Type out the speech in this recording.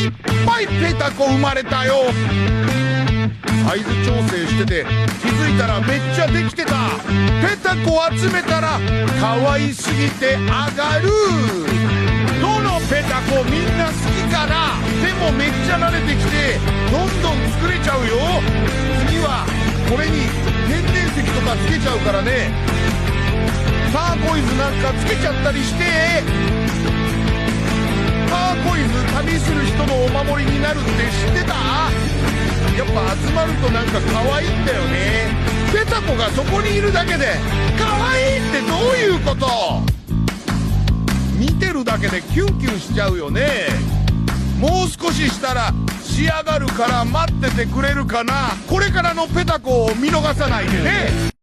いっぱいペタコ生まれたよ。サイズ調整してて気づいたらめっちゃできてた。ペタコ集めたら可愛すぎて上がる。どのペタコみんな好きかな。でもめっちゃ慣れてきてどんどん作れちゃうよ。次はこれに天然石とかつけちゃうからね。ターコイズなんかつけちゃったりして、ターコイズ旅する人のお守りになるって知ってた？やっぱ集まるとなんか可愛いんだよね。ペタコがそこにいるだけで可愛いってどういうこと？見てるだけでキュンキュンしちゃうよね。もう少ししたら仕上がるから待っててくれるかな。これからのペタコを見逃さないでね。